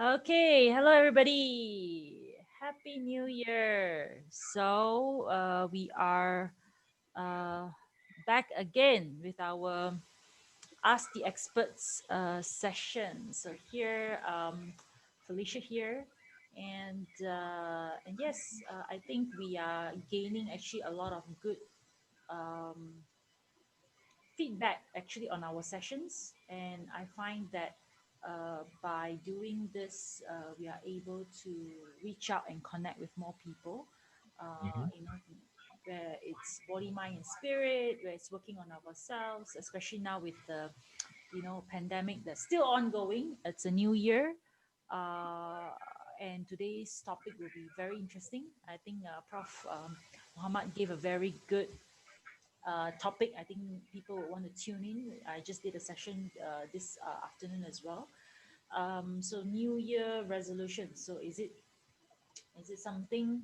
Okay, hello everybody. Happy New Year. We are uh, back again with our Ask the Experts session. So here, Felicia here, and yes, I think we are gaining actually a lot of good um, feedback actually on our sessions, and I find that by doing this we are able to reach out and connect with more people, Mhm. where it's body, mind, and spirit, where it's working on ourselves, especially now with the pandemic that's still ongoing. It's a new year, uh, and today's topic will be very interesting. I think Prof Muhammad gave a very good topic. I think people would want to tune in. I just did a session this afternoon as well. So New Year resolution. So is it something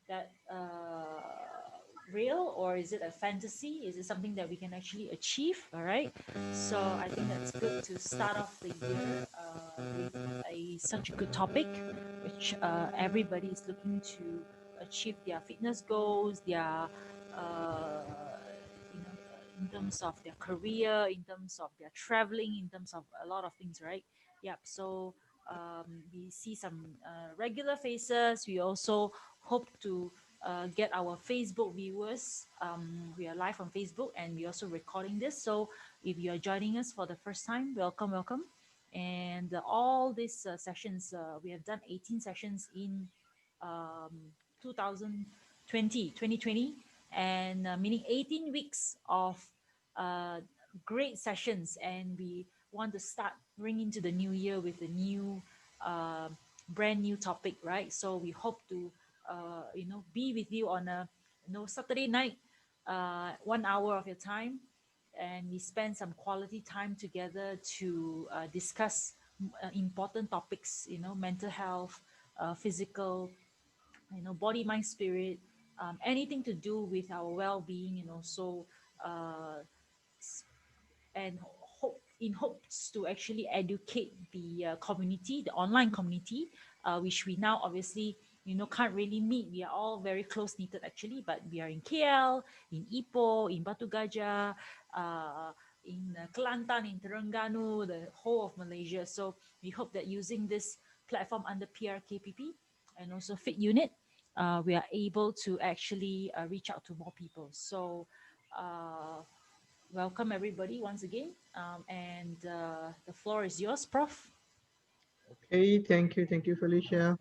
that real, or is it a fantasy? Is it something that we can actually achieve? All right. So I think that's good to start off the year with such a good topic, which everybody is looking to achieve their fitness goals, their in terms of their career, in terms of their traveling, in terms of a lot of things, right? Yep. So we see some regular faces. We also hope to get our Facebook viewers. We are live on Facebook, and we're also recording this. So if you are joining us for the first time, welcome, welcome. And all these sessions, we have done 18 sessions in um, 2020, 2020, and meaning 18 weeks of uh, great sessions. And we want to start bring into the new year with a new uh, brand new topic, right? So we hope to be with you on a Saturday night, 1 hour of your time, and we spend some quality time together to discuss important topics, mental health, physical, body, mind, spirit, anything to do with our well-being, uh, and hope in hopes to actually educate the community, the online community, which we now obviously can't really meet. We are all very close knitted actually, but we are in KL, in Ipoh, in Batu Gajah, in Kelantan, in Terengganu, the whole of Malaysia. So we hope that using this platform under PRKPP and also Fit Unit, we are able to actually reach out to more people. So uh, welcome everybody once again. And the floor is yours, Prof. Okay, thank you, Felicia.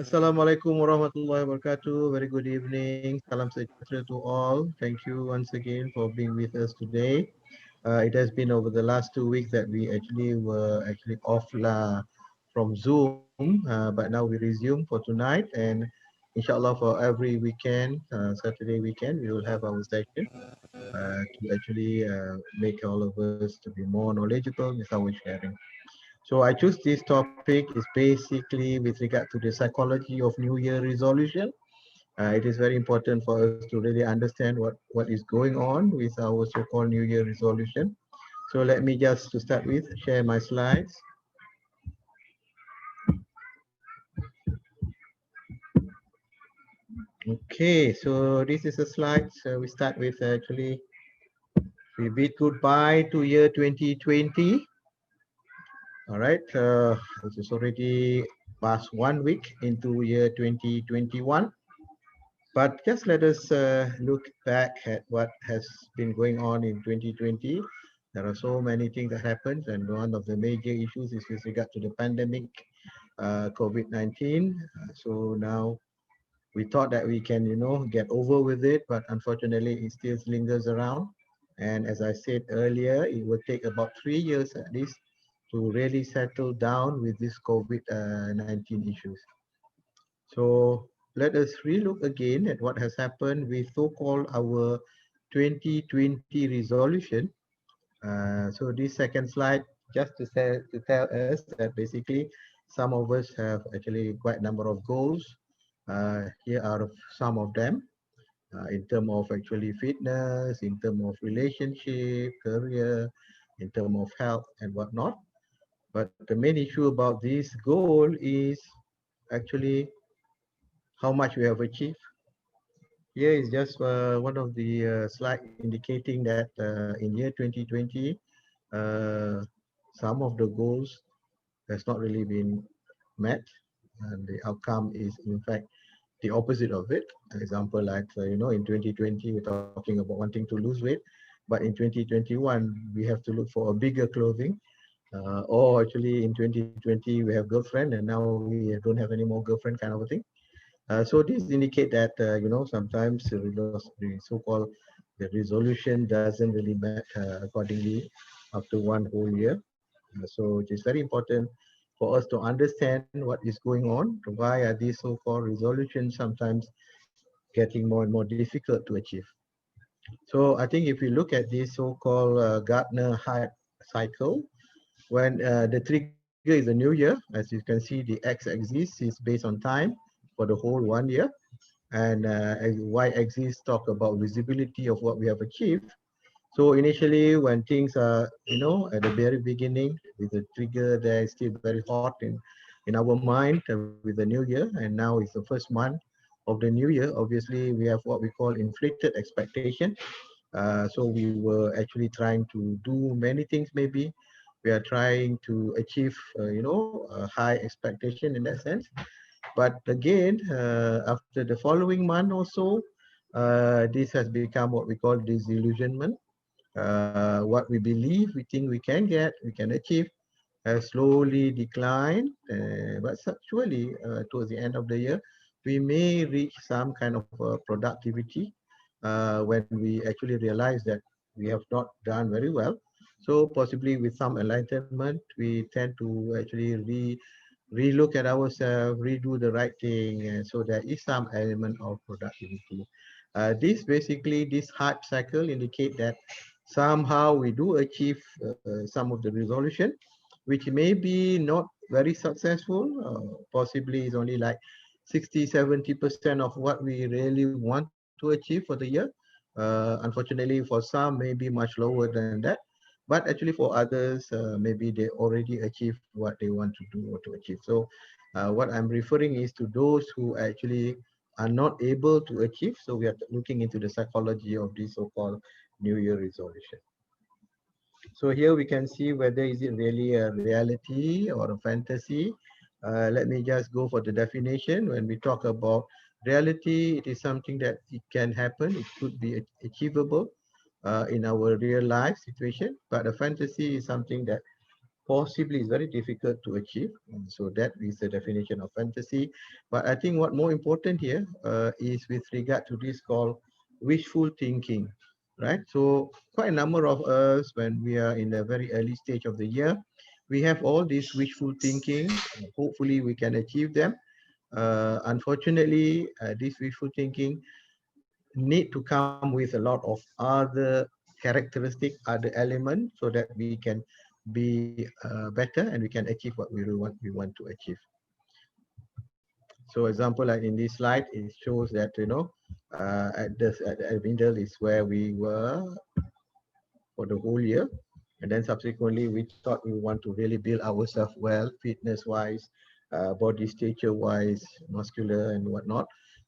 Assalamualaikum warahmatullahi wabarakatuh. Very good evening. Salam sejahtera to all. Thank you once again for being with us today. It has been over the last 2 weeks that we actually were actually off from Zoom, but now we resume for tonight, and inshallah for every weekend, Saturday weekend, we will have our session to actually make all of us to be more knowledgeable with our sharing. So I choose this topic is basically with regard to the psychology of New Year resolution. It is very important for us to really understand what is going on with our so-called New Year resolution. So let me just to start with share my slides. Okay, so this is a slide. So we start with actually we bid goodbye to year 2020. All right, this is already past 1 week into year 2021. But just let us look back at what has been going on in 2020. There are so many things that happened, and one of the major issues is with regard to the pandemic, COVID-19. So now we thought that we can, get over with it, but unfortunately, it still lingers around. And as I said earlier, it will take about 3 years at least to really settle down with this COVID-19 issues. So let us relook again at what has happened with so-called our 2020 resolution. So this second slide, just to tell us that basically some of us have actually quite a number of goals. Here are some of them in terms of actually fitness, in terms of relationship, career, in terms of health and whatnot. But the main issue about this goal is actually how much we have achieved. Here is just one of the slide indicating that in year 2020, uh, some of the goals has not really been met, and the outcome is in fact the opposite of it. An example, like in 2020, we're talking about wanting to lose weight, but in 2021, we have to look for a bigger clothing, or actually in 2020 we have girlfriend, and now we don't have any more girlfriend, kind of a thing. So this indicate that sometimes the so-called the resolution doesn't really met accordingly after one whole year. So it is very important for us to understand what is going on. Why are these so-called resolutions sometimes getting more and more difficult to achieve? So I think if we look at this so-called Gartner Hype cycle, when the trigger is a new year, as you can see, the x-axis is based on time for the whole 1 year, and y-axis talk about visibility of what we have achieved. So initially, when things are, at the very beginning, with the trigger, there is still very hot in our mind with the new year, and now it's the first month of the new year. Obviously, we have what we call inflated expectation. So we were actually trying to do many things. Maybe we are trying to achieve, a high expectation in that sense. But again, after the following month or so, this has become what we call disillusionment. What we believe, we think we can get, we can achieve, has slowly declined. But surely, towards the end of the year, we may reach some kind of productivity when we actually realize that we have not done very well. So possibly with some enlightenment, we tend to actually relook at ourselves, redo the right thing, and so there is some element of productivity. This hype cycle indicate that somehow we do achieve some of the resolution, which may be not very successful. Possibly is only like 60-70% of what we really want to achieve for the year. Unfortunately, for some, maybe much lower than that. But actually, for others, maybe they already achieved what they want to do or to achieve. So, what I'm referring is to those who actually are not able to achieve. So, we are looking into the psychology of this so-called New Year resolution. So here we can see whether is it really a reality or a fantasy. Let me just go for the definition. When we talk about reality, it is something that it can happen. It could be achievable in our real life situation. But a fantasy is something that possibly is very difficult to achieve. And so that is the definition of fantasy. But I think what more important here is with regard to this called wishful thinking, right? So quite a number of us, when we are in the very early stage of the year, we have all this wishful thinking. Hopefully we can achieve them. Unfortunately, this wishful thinking need to come with a lot of other characteristic, other elements, so that we can be better and we can achieve what we want to achieve. So example, like in this slide, it shows that at the middle is where we were for the whole year, and then subsequently we thought we want to really build ourselves well, fitness wise, body stature wise, muscular and whatnot.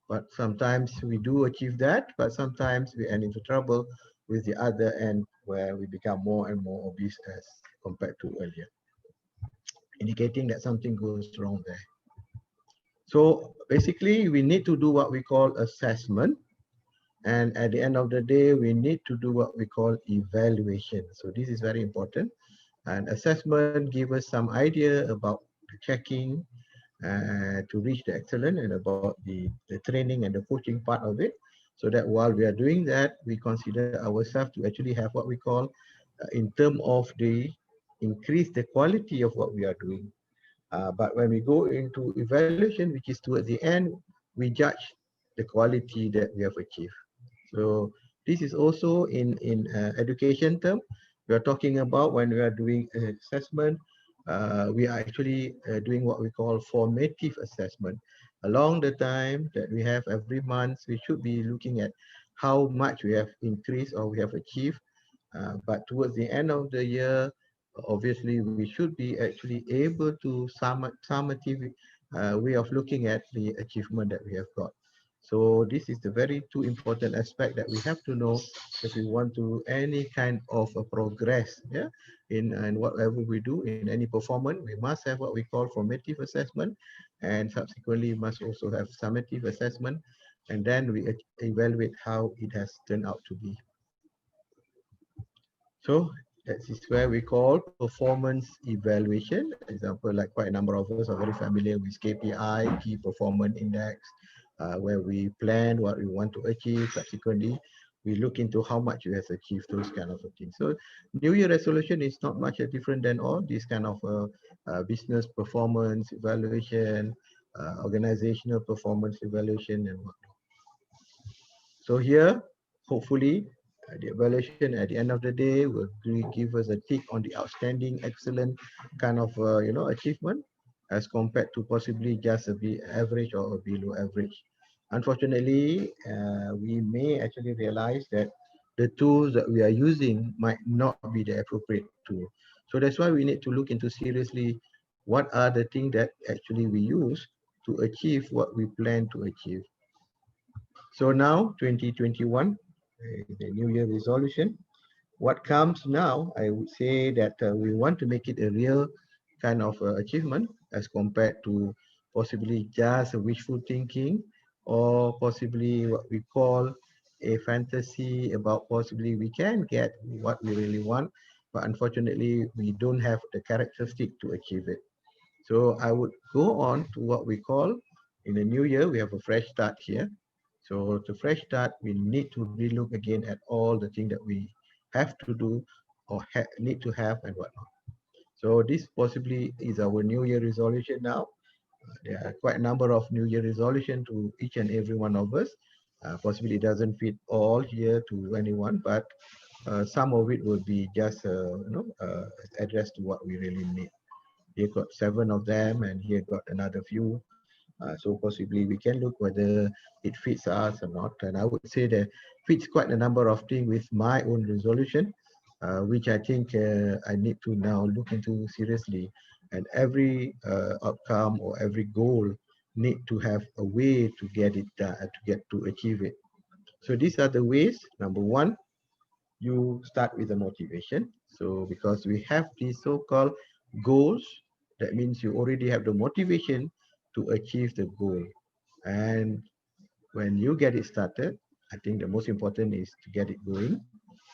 But sometimes we do achieve that, but sometimes we end into trouble with the other end, where we become more and more obese as compared to earlier, indicating that something goes wrong there. So basically, we need to do what we call assessment. And at the end of the day, we need to do what we call evaluation. So this is very important. And assessment gives us some idea about the checking to reach the excellence, and about the training and the coaching part of it. So that while we are doing that, we consider ourselves to actually have what we call, in terms of the increase the quality of what we are doing. But when we go into evaluation, which is towards the end, we judge the quality that we have achieved. So this is also in education term. We are talking about when we are doing assessment, we are actually doing what we call formative assessment. Along the time that we have every month, we should be looking at how much we have increased or we have achieved. But towards the end of the year, obviously we should be actually able to summative way of looking at the achievement that we have got. So this is the very two important aspect that we have to know if we want to any kind of a progress, yeah, in whatever we do in any performance. We must have what we call formative assessment, and subsequently must also have summative assessment, and then we evaluate how it has turned out to be. So that is where we call performance evaluation. Example, like quite a number of us are very familiar with KPI, key performance index, where we plan what we want to achieve. Subsequently, we look into how much you has achieved, those kind of things. So New Year resolution is not much different than all these kind of business performance evaluation, organizational performance evaluation, and what. So here, hopefully, the evaluation at the end of the day will give us a tick on the outstanding, excellent kind of achievement as compared to possibly just a be average or a below average. Unfortunately, we may actually realize that the tools that we are using might not be the appropriate tool. So that's why we need to look into seriously what are the things that actually we use to achieve what we plan to achieve. So now 2021, the New Year resolution. What comes now, I would say that we want to make it a real kind of achievement as compared to possibly just a wishful thinking or possibly what we call a fantasy about possibly we can get what we really want, but unfortunately we don't have the characteristic to achieve it. So I would go on to what we call in the new year, we have a fresh start here. So to fresh start, we need to relook again at all the things that we have to do or need to have and whatnot. So this possibly is our new year resolution now. There are quite a number of new year resolution to each and every one of us. Possibly it doesn't fit all here to anyone, but some of it will be just addressed to what we really need. Here got 7 of them, and here got another few. So possibly we can look whether it fits us or not. And I would say that fits quite a number of things with my own resolution, which I think I need to now look into seriously. And every outcome or every goal need to have a way to get it done, to get to achieve it. So these are the ways. Number one, you start with the motivation. So because we have these so-called goals, that means you already have the motivation to achieve the goal. And when you get it started, I think the most important is to get it going.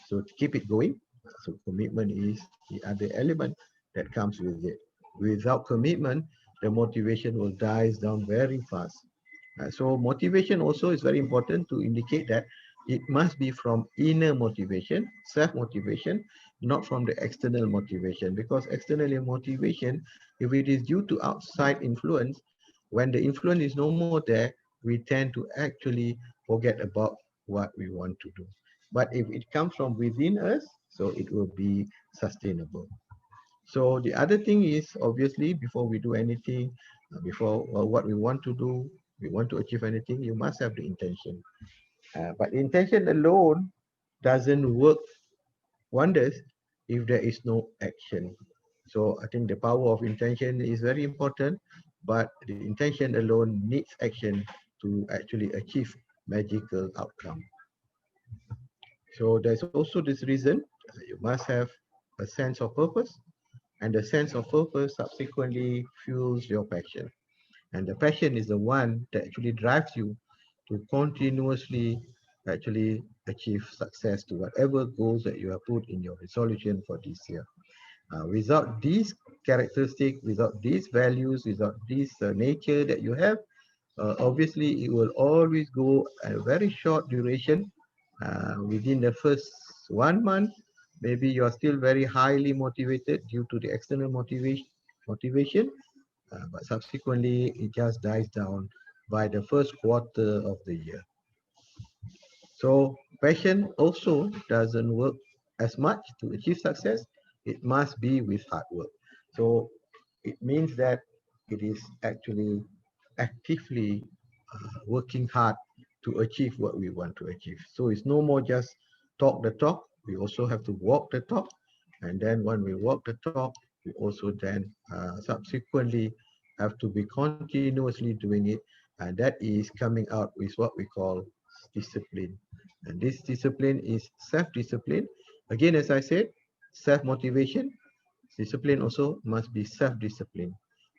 So to keep it going, so commitment is the other element that comes with it. Without commitment, the motivation will dies down very fast. So motivation also is very important to indicate that it must be from inner motivation, self-motivation, not from the external motivation. Because external motivation, if it is due to outside influence, when the influence is no more there, we tend to actually forget about what we want to do. But if it comes from within us, so it will be sustainable. So the other thing is obviously before we do anything, before what we want to do, we want to achieve anything, you must have the intention. But intention alone doesn't work wonders if there is no action. So I think the power of intention is very important, but the intention alone needs action to actually achieve magical outcome. So there's also this reason you must have a sense of purpose, and the sense of purpose subsequently fuels your passion. And the passion is the one that actually drives you to continuously actually achieve success to whatever goals that you have put in your resolution for this year. Without these characteristics, without these values, without this nature that you have, obviously it will always go a very short duration. Within the first 1 month, maybe you are still very highly motivated due to the external motivation, but subsequently it just dies down by the first quarter of the year. So passion also doesn't work as much to achieve success. It must be with hard work. So it means that it is actually actively working hard to achieve what we want to achieve. So it's no more just talk the talk. We also have to walk the talk. And then when we walk the talk, we also then subsequently have to be continuously doing it. And that is coming out with what we call discipline. And this discipline is self-discipline. Again, as I said, self-motivation. Discipline also must be self-discipline,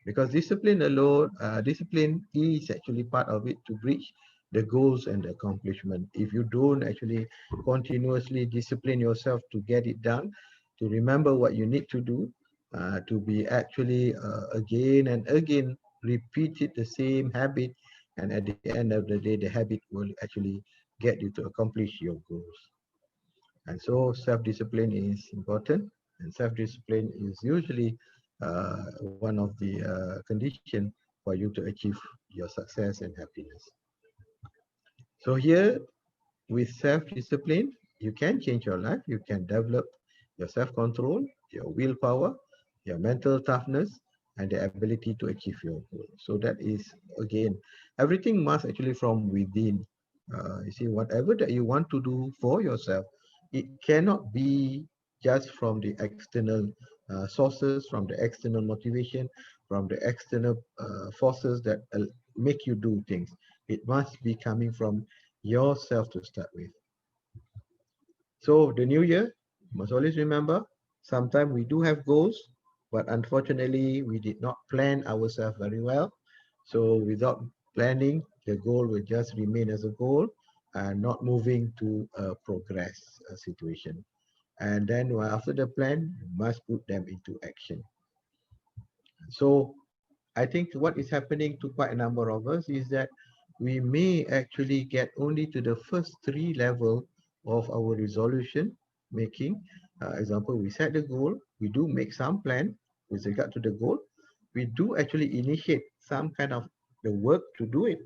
because discipline alone, discipline is actually part of it to reach the goals and the accomplishment. If you don't actually continuously discipline yourself to get it done, to remember what you need to do, to be actually again and again repeated the same habit, and at the end of the day, the habit will actually get you to accomplish your goals. And so self-discipline is important, and self-discipline is usually one of the condition for you to achieve your success and happiness. So here, with self-discipline, you can change your life. You can develop your self-control, your willpower, your mental toughness, and the ability to achieve your goal. So that is, again, everything must actually from within. You see, whatever that you want to do for yourself, it cannot be just from the external sources, from the external motivation, from the external forces that make you do things. It must be coming from yourself to start with. So the new year, must always remember, sometimes we do have goals, but unfortunately we did not plan ourselves very well. So without planning, the goal will just remain as a goal and not moving to a progress situation. And then after the plan, you must put them into action. So I think what is happening to quite a number of us is that we may actually get only to the first three level of our resolution making. Example, we set the goal, we do make some plan with regard to the goal, we do actually initiate some kind of the work to do it,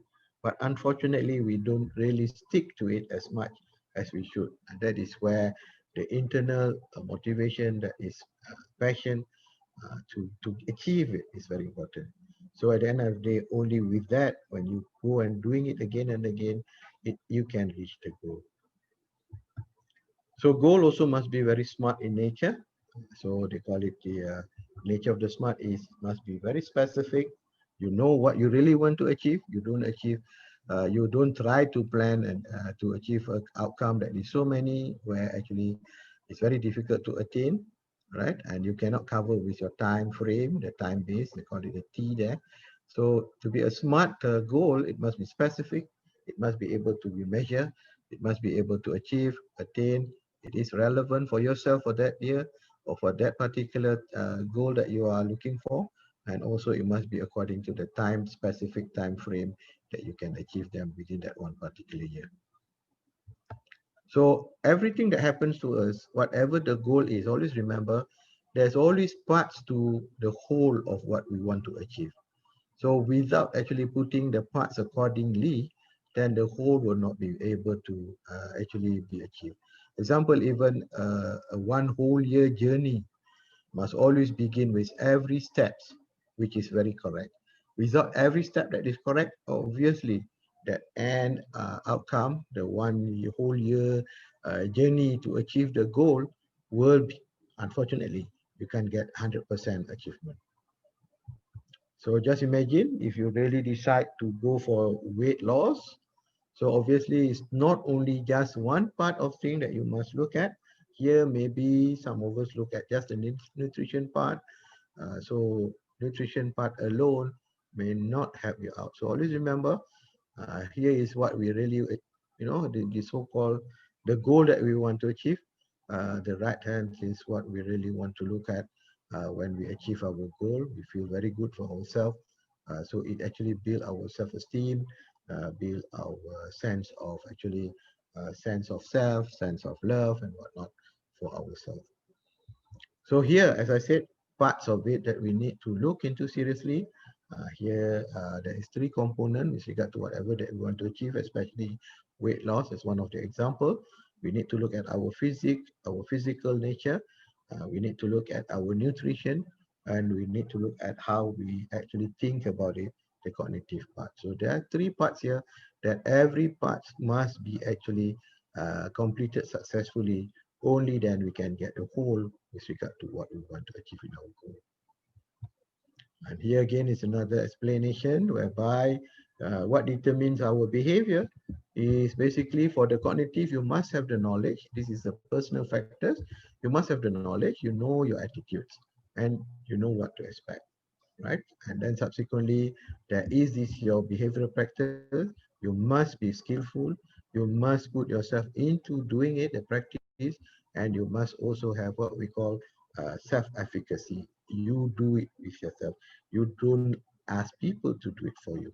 but unfortunately we don't really stick to it as much as we should. And that is where the internal motivation, that is passion, to achieve it is very important. So at the end of the day, only with that, when you go and doing it again and again, you can reach the goal. So goal also must be very smart in nature. So they call it the nature of the smart is must be very specific. You know what you really want to achieve. You don't achieve. You don't try to plan and to achieve an outcome that is so many where actually it's very difficult to attain, right? And you cannot cover with your time frame, the time base. They call it the T there. So to be a smart goal, it must be specific. It must be able to be measured. It must be able to achieve, attain. It is relevant for yourself for that year or for that particular goal that you are looking for. And also it must be according to the time, specific time frame that you can achieve them within that one particular year. So everything that happens to us, whatever the goal is, always remember there's always parts to the whole of what we want to achieve. So without actually putting the parts accordingly, then the whole will not be able to actually be achieved. Example, even a one whole year journey must always begin with every step, which is very correct. Without every step that is correct, obviously the end outcome, the whole year journey to achieve the goal will be, unfortunately, you can get 100% achievement. So just imagine if you really decide to go for weight loss. So obviously it's not only just one part of thing that you must look at. Here, maybe some of us look at just the nutrition part. So nutrition part alone may not help you out. So always remember, here is what we really, the so-called, the goal that we want to achieve. The right hand is what we really want to look at when we achieve our goal. We feel very good for ourselves. So it actually build our self-esteem, build our sense of actually sense of self, sense of love and whatnot for ourselves. So here, as I said, parts of it that we need to look into seriously. Here, there is three components with regard to whatever that we want to achieve, especially weight loss as one of the example. We need to look at our physical nature. We need to look at our nutrition, and we need to look at how we actually think about it, the cognitive part. So there are three parts here that every part must be actually completed successfully. Only then we can get the whole with regard to what we want to achieve in our goal. And here again is another explanation whereby what determines our behavior is basically for the cognitive, you must have the knowledge. This is the personal factors. You must have the knowledge, you know your attitudes, and you know what to expect, right? And then subsequently, there is this your behavioral practice. You must be skillful. You must put yourself into doing it, the practice, and you must also have what we call self-efficacy. You do it with yourself. You don't ask people to do it for you.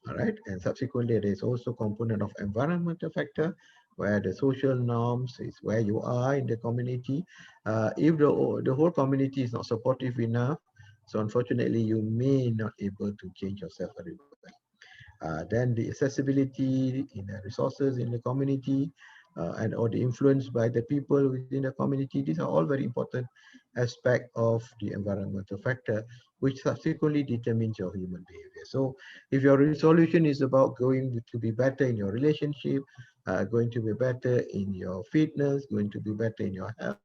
All right. And subsequently, there is also component of environmental factor where the social norms is where you are in the community. If the whole community is not supportive enough, so unfortunately, you may not able to change yourself very well. Then the accessibility in the resources in the community and or the influence by the people within the community. These are all very important aspect of the environmental factor, which subsequently determines your human behavior. So if your resolution is about going to be better in your relationship, going to be better in your fitness, going to be better in your health.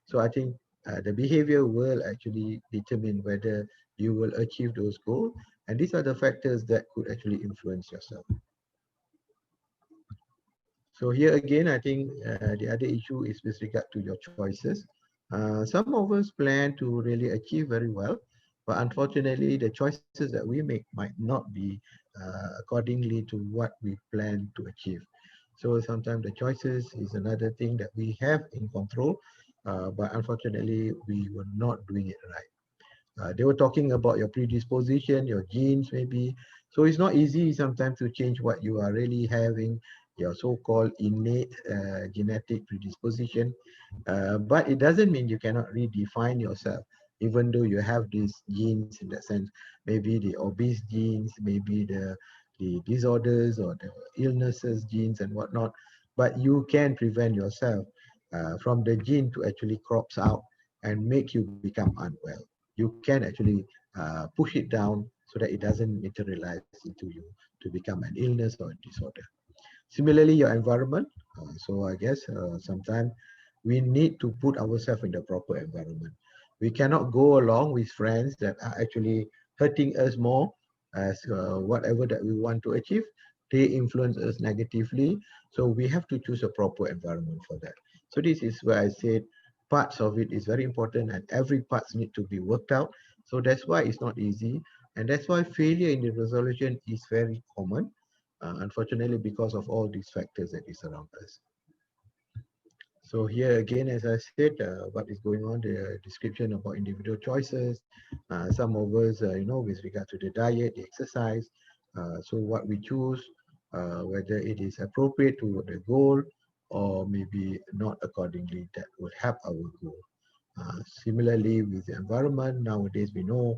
So I think the behavior will actually determine whether you will achieve those goals. And these are the factors that could actually influence yourself. So here again, I think the other issue is with regard to your choices. Some of us plan to really achieve very well, but unfortunately, the choices that we make might not be accordingly to what we plan to achieve. So sometimes the choices is another thing that we have in control, but unfortunately, we were not doing it right. They were talking about your predisposition, your genes, maybe. So it's not easy sometimes to change what you are really having, your so-called innate genetic predisposition. But it doesn't mean you cannot redefine yourself, even though you have these genes in that sense. Maybe the obese genes, maybe the disorders or the illnesses genes and whatnot. But you can prevent yourself from the gene to actually crops out and make you become unwell. You can actually push it down so that it doesn't materialize into you to become an illness or a disorder. Similarly, your environment. So I guess sometimes we need to put ourselves in the proper environment. We cannot go along with friends that are actually hurting us more as whatever that we want to achieve. They influence us negatively. So we have to choose a proper environment for that. So this is where I said parts of it is very important and every parts need to be worked out. So that's why it's not easy. And that's why failure in the resolution is very common, unfortunately, because of all these factors that is around us. So here again, as I said, what is going on, the description about individual choices, some of us, with regard to the diet, the exercise, so what we choose, whether it is appropriate to the goal or maybe not accordingly, that will help our goal. Similarly, with the environment, nowadays we know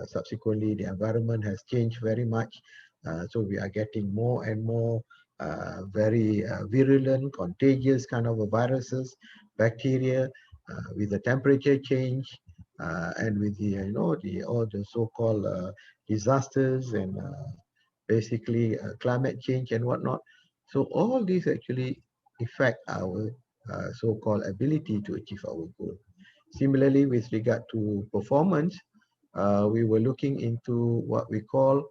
subsequently the environment has changed very much. So we are getting more and more very virulent, contagious kind of viruses, bacteria, with the temperature change and with the, the all the so-called disasters and basically climate change and whatnot. So all these actually affect our so-called ability to achieve our goal. Similarly, with regard to performance, we were looking into what we call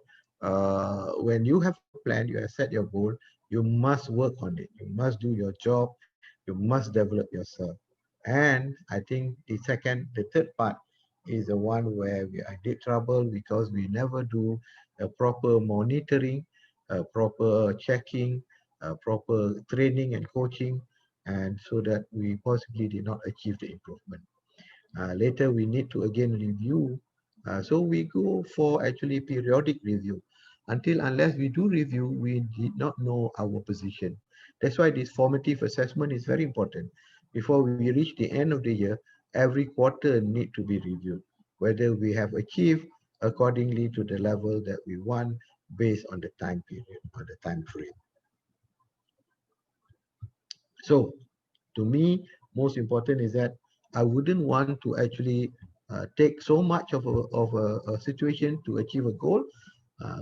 when you have a plan, you have set your goal, you must work on it. You must do your job. You must develop yourself. And I think the third part is the one where we are in deep trouble because we never do a proper monitoring, a proper checking, a proper training and coaching, and so that we possibly did not achieve the improvement. Later, we need to again review. So we go for actually periodic review. Until unless we do review, we did not know our position. That's why this formative assessment is very important. Before we reach the end of the year, every quarter need to be reviewed, whether we have achieved accordingly to the level that we want based on the time period or the time frame. So to me, most important is that I wouldn't want to actually take so much of a situation to achieve a goal,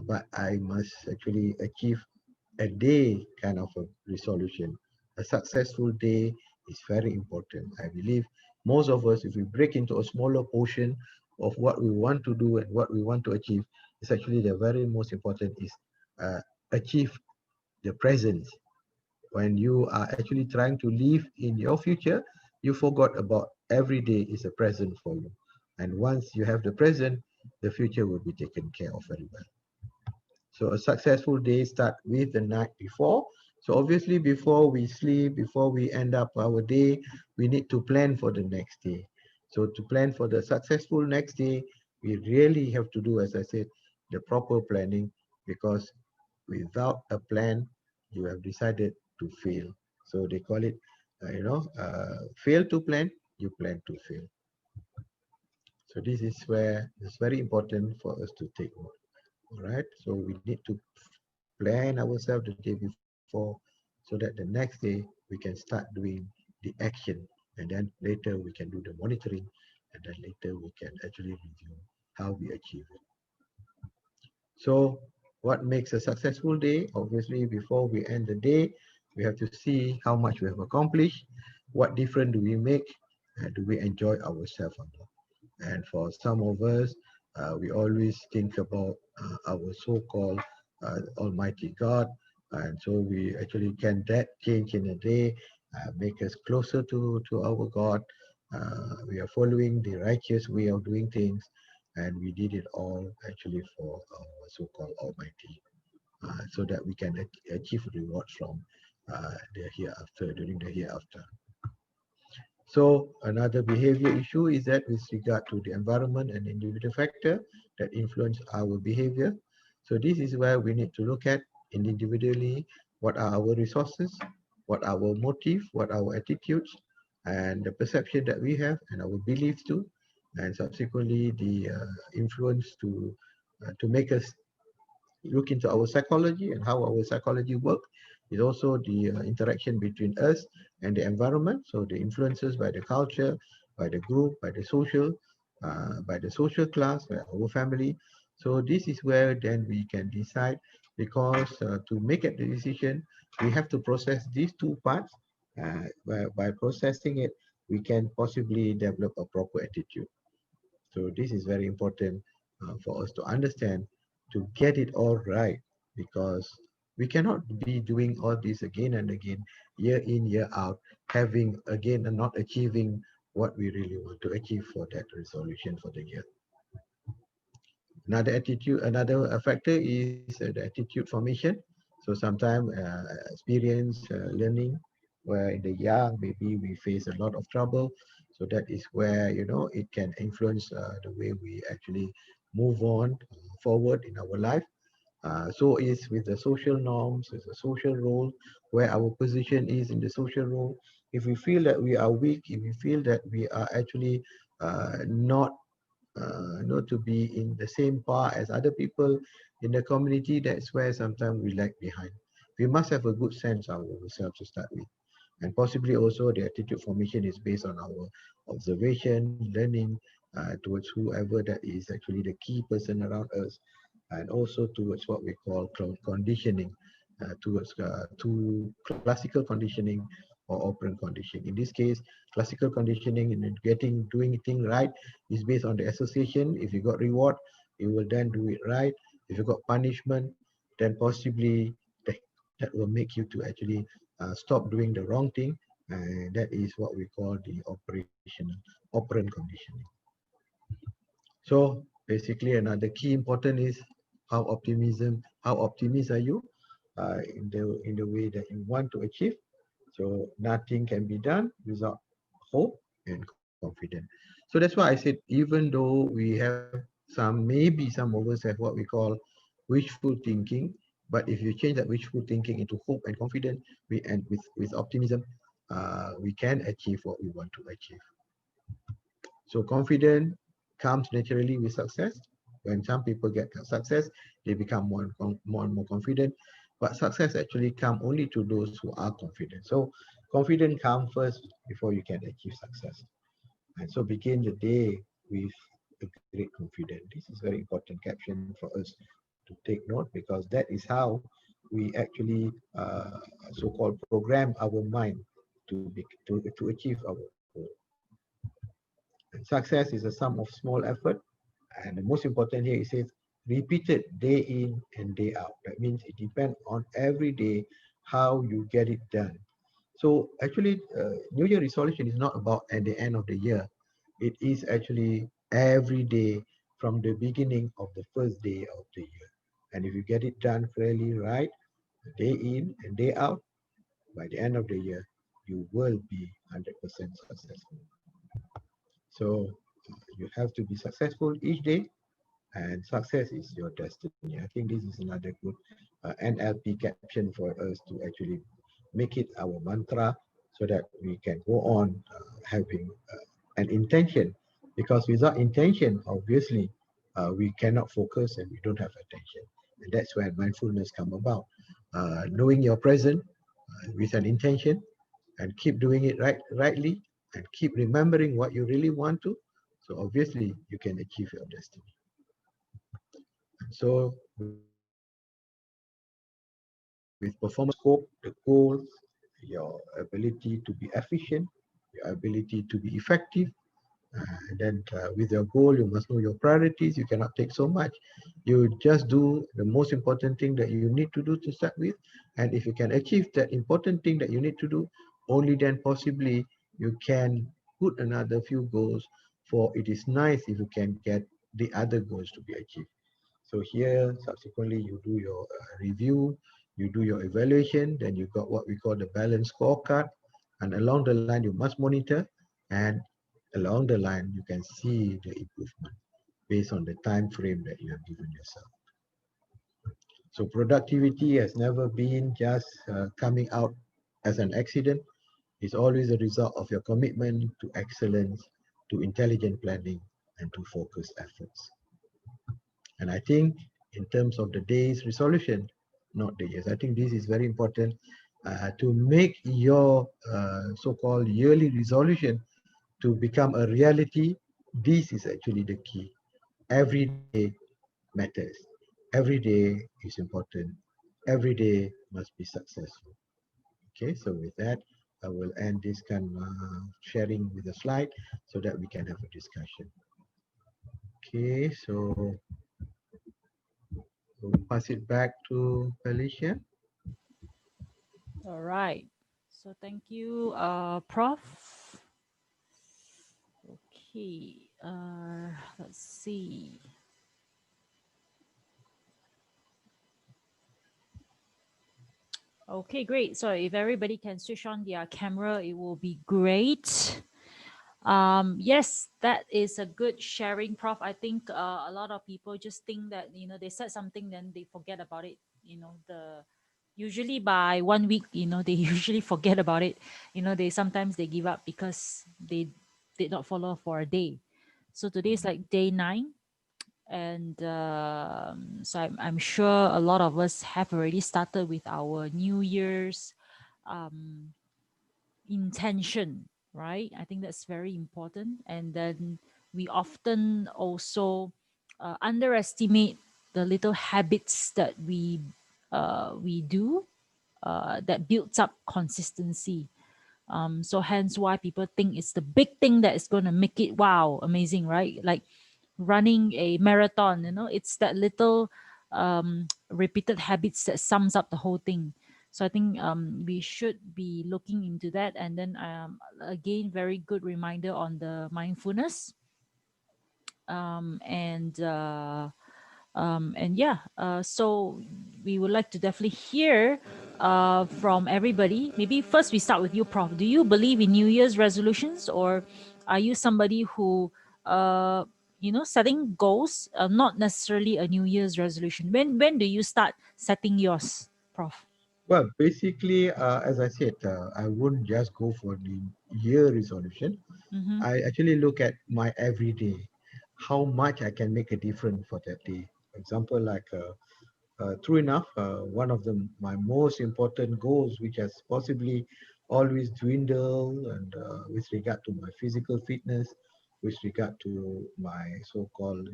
but I must actually achieve a day kind of a resolution. A successful day is very important. I believe most of us, if we break into a smaller portion of what we want to do and what we want to achieve, it's actually the very most important is uh, achieve the present. When you are actually trying to live in your future, you forgot about every day is a present for you. And once you have the present, the future will be taken care of very well. So a successful day start with the night before. So obviously before we sleep, before we end up our day, we need to plan for the next day. So to plan for the successful next day, we really have to do, as I said, the proper planning, because without a plan, you have decided to fail. So they call it, fail to plan, you plan to fail. So this is where it's very important for us to take note. All right. So we need to plan ourselves the day before so that the next day we can start doing the action, and then later we can do the monitoring, and then later we can actually review how we achieve it. So what makes a successful day? Obviously, before we end the day, we have to see how much we have accomplished, what difference do we make, and do we enjoy ourselves or not. And for some of us, we always think about our so-called Almighty God. And so we actually can that change in a day, make us closer to our God. We are following the righteous way of doing things, and we did it all actually for our so-called Almighty, so that we can achieve rewards from the hereafter, during the hereafter. So another behavior issue is that with regard to the environment and individual factor that influence our behavior. So this is where we need to look at individually what are our resources, what are our motive, what are our attitudes, and the perception that we have and our beliefs too, and subsequently the influence to make us look into our psychology and how our psychology work is also the interaction between us and the environment. So the influences by the culture, by the group, by the social class, by our family. So this is where then we can decide, because to make a decision, we have to process these two parts. By processing it, we can possibly develop a proper attitude. So this is very important for us to understand, to get it all right, because we cannot be doing all this again and again, year in, year out, having again and not achieving what we really want to achieve for that resolution for the year. Another factor is the attitude formation. So sometimes experience, learning, where in the young, maybe we face a lot of trouble. So that is where, it can influence the way we actually move on forward in our life. So is with the social norms, with the social role, where our position is in the social role. If we feel that we are weak, if we feel that we are actually not to be in the same par as other people in the community, that's where sometimes we lag behind. We must have a good sense of ourselves to start with. And possibly also the attitude formation is based on our observation, learning towards whoever that is actually the key person around us, and also towards what we call conditioning, towards to classical conditioning or operant conditioning. In this case, classical conditioning in doing thing right is based on the association. If you got reward, you will then do it right. If you got punishment, then possibly that, that will make you to actually stop doing the wrong thing. And that is what we call the operational operant conditioning. So basically, another key important is how optimist are you in the way that you want to achieve. So nothing can be done without hope and confidence. So that's why I said, even though we have maybe some of us have what we call wishful thinking, but if you change that wishful thinking into hope and confidence, and with optimism, we can achieve what we want to achieve. So confidence comes naturally with success. When some people get success, they become more and more confident. But success actually come only to those who are confident. So confidence comes first before you can achieve success. And so begin the day with a great confidence. This is very important caption for us to take note, because that is how we actually so-called program our mind to achieve our goal. success is a sum of small effort. And the most important here, it says repeated day in and day out. That means it depends on every day how you get it done. So actually, New Year resolution is not about at the end of the year. It is actually every day from the beginning of the first day of the year. And if you get it done fairly right, day in and day out, by the end of the year, you will be 100% successful. So you have to be successful each day, and success is your destiny. I think this is another good NLP caption for us to actually make it our mantra so that we can go on having an intention. Because without intention, obviously, we cannot focus and we don't have attention. And that's where mindfulness come about. Knowing your present with an intention and keep doing it rightly and keep remembering what you really want to. So obviously, you can achieve your destiny. So with performance scope, the goals, your ability to be efficient, your ability to be effective, and then with your goal, you must know your priorities. You cannot take so much. You just do the most important thing that you need to do to start with. And if you can achieve that important thing that you need to do, only then possibly you can put another few goals. For it is nice if you can get the other goals to be achieved. So here, subsequently, you do your review, you do your evaluation, then you got what we call the balance scorecard. And along the line, you must monitor, and along the line, you can see the improvement based on the time frame that you have given yourself. So productivity has never been just coming out as an accident. It's always a result of your commitment to excellence, to intelligent planning, and to focused efforts. And I think in terms of the day's resolution, not the years, I think this is very important to make your so-called yearly resolution to become a reality. This is actually the key. Every day matters. Every day is important. Every day must be successful. Okay, so with that, I will end this kind of sharing with a slide so that we can have a discussion. Okay, so we'll pass it back to Felicia. All right. So thank you, Prof. Okay. Let's see. Okay, great. So if everybody can switch on their camera, it will be great. Yes, that is a good sharing, Prof. I think a lot of people just think that they said something, then they forget about it. The usually by 1 week, they usually forget about it. They sometimes they give up because they did not follow for a day. So today is like day 9, and so I'm sure a lot of us have already started with our New Year's um, intention, right? I think that's very important. And then we often also underestimate the little habits that we do that builds up consistency. So hence why people think it's the big thing that is going to make it wow amazing, right? Like running a marathon, it's that little repeated habits that sums up the whole thing. So I think we should be looking into that. And then again, very good reminder on the mindfulness, and yeah, so we would like to definitely hear from everybody. Maybe first we start with you, Prof. Do you believe in New Year's resolutions, or are you somebody who setting goals, not necessarily a New Year's resolution? When do you start setting yours, Prof? Well, basically, as I said, I wouldn't just go for the year resolution. Mm-hmm. I actually look at my everyday, how much I can make a difference for that day. For example, like true enough, one of my most important goals, which has possibly always dwindled, and with regard to my physical fitness, with regard to my so-called,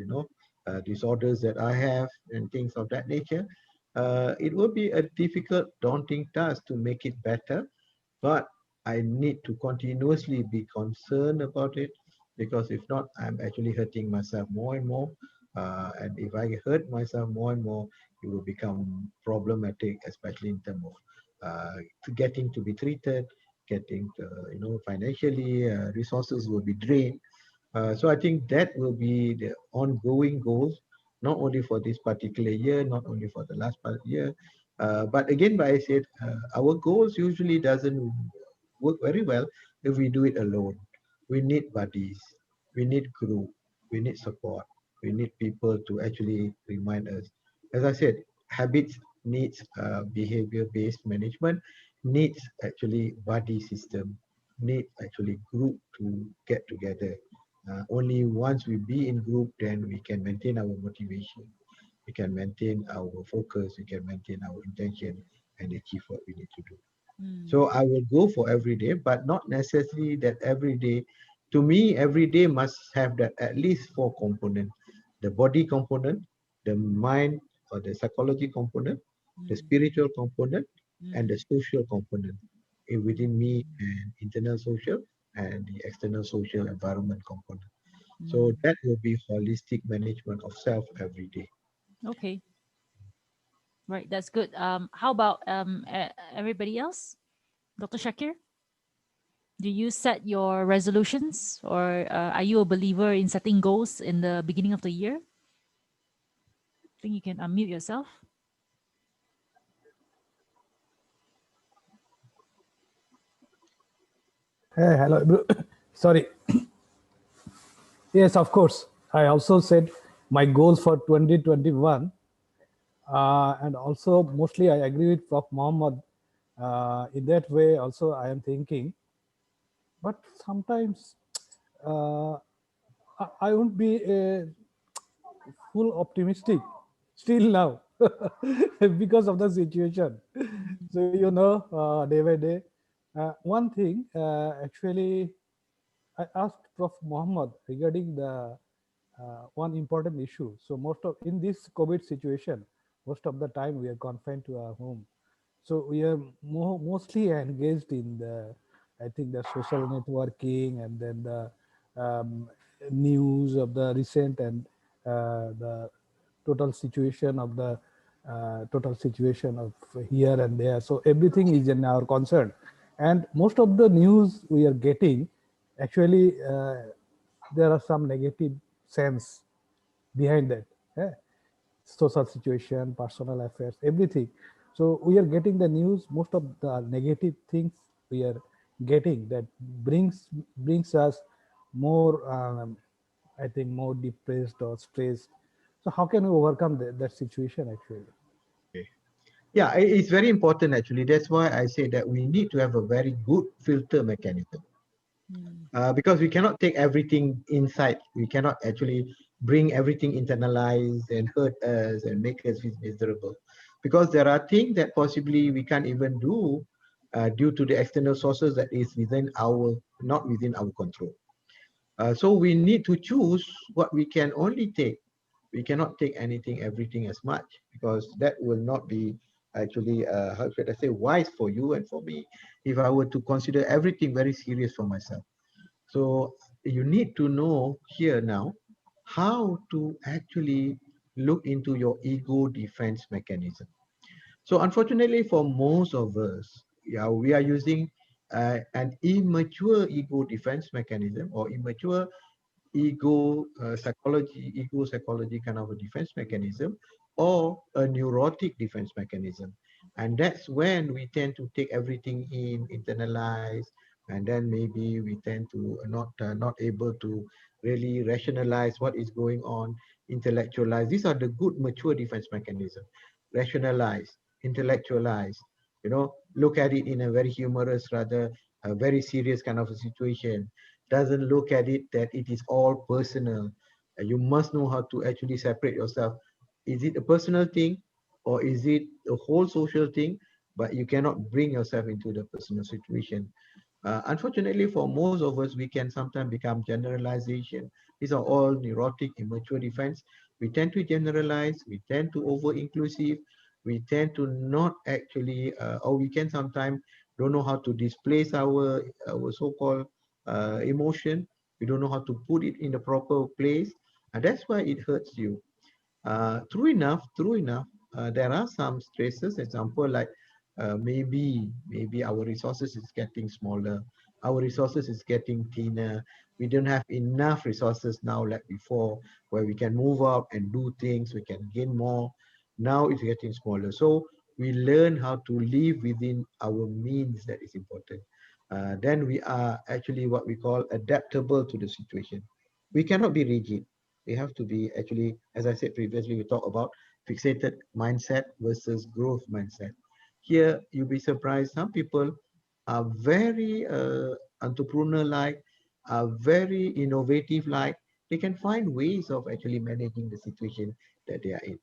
disorders that I have and things of that nature, it will be a difficult, daunting task to make it better, but I need to continuously be concerned about it, because if not, I'm actually hurting myself more and more. And if I hurt myself more and more, it will become problematic, especially in terms of getting to be treated, getting financially resources will be drained. So I think that will be the ongoing goals, not only for this particular year, not only for the last part year, but again, like I said, our goals usually doesn't work very well if we do it alone. We need buddies, we need group, we need support, we need people to actually remind us. As I said, habits needs behavior-based management, needs actually buddy system, need actually group to get together. Only once we be in group, then we can maintain our motivation, we can maintain our focus, we can maintain our intention and achieve what we need to do. Mm. So I will go for every day, but not necessarily that every day. To me, every day must have that at least four component: the body component, the mind or the psychology component, the Mm. spiritual component, and the Mm. social component within me, and internal social and the external social environment component. So Mm. that will be holistic management of self every day. Okay, right. That's good. How about everybody else? Dr. Shakir, do you set your resolutions, or are you a believer in setting goals in the beginning of the year? I think you can unmute yourself. Hey, hello. Sorry. Yes, of course. I also set my goals for 2021. And also, mostly, I agree with Prof. Muhammad. In that way, also, I am thinking. But sometimes uh, I won't be full optimistic still now because of the situation. So, day by day. One thing, actually, I asked Prof. Muhammad regarding the one important issue. So most of in this COVID situation, most of the time we are confined to our home. So we are mostly engaged in the, I think, the social networking, and then the um, news of the recent, and the total situation of the total situation of here and there. So everything is in our concern, and most of the news we are getting, actually, there are some negative sense behind that. eh, Social situation, personal affairs, everything. So we are getting the news, most of the negative things we are getting, that brings us more, I think, more depressed or stressed. So how can we overcome that situation actually? Yeah, it's very important actually. That's why I say that we need to have a very good filter mechanism. Mm. Because we cannot take everything inside. We cannot actually bring everything internalized and hurt us and make us feel miserable. Because there are things that possibly we can't even do due to the external sources that is not within our control. So we need to choose what we can only take. We cannot take anything, everything as much, because that will not be actually, how should I say, wise for you and for me if I were to consider everything very serious for myself. So you need to know here now how to actually look into your ego defense mechanism. So unfortunately for most of us, yeah, we are using an immature ego defense mechanism or immature ego psychology kind of a defense mechanism, or a neurotic defense mechanism. And that's when we tend to take everything in, internalize, and then maybe we tend to not able to really rationalize what is going on, intellectualize. These are the good mature defense mechanism. Rationalize, intellectualize, look at it in a very humorous, rather a very serious kind of a situation, doesn't look at it that it is all personal. You must know how to actually separate yourself. Is it a personal thing, or is it a whole social thing? But you cannot bring yourself into the personal situation. Unfortunately, for most of us, we can sometimes become generalization. These are all neurotic, immature defense. We tend to generalize, we tend to over-inclusive, we tend to not actually, or we can sometimes don't know how to displace our so-called emotion. We don't know how to put it in the proper place, and that's why it hurts you. True enough, there are some stresses. Example like maybe our resources is getting smaller, our resources is getting thinner. We don't have enough resources now like before, where we can move up and do things. We can gain more. Now it's getting smaller. So we learn how to live within our means. That is important. Then we are actually what we call adaptable to the situation. We cannot be rigid. We have to be actually, as I said previously, we talked about fixated mindset versus growth mindset. Here, you'll be surprised. Some people are very entrepreneur-like, are very innovative-like. They can find ways of actually managing the situation that they are in.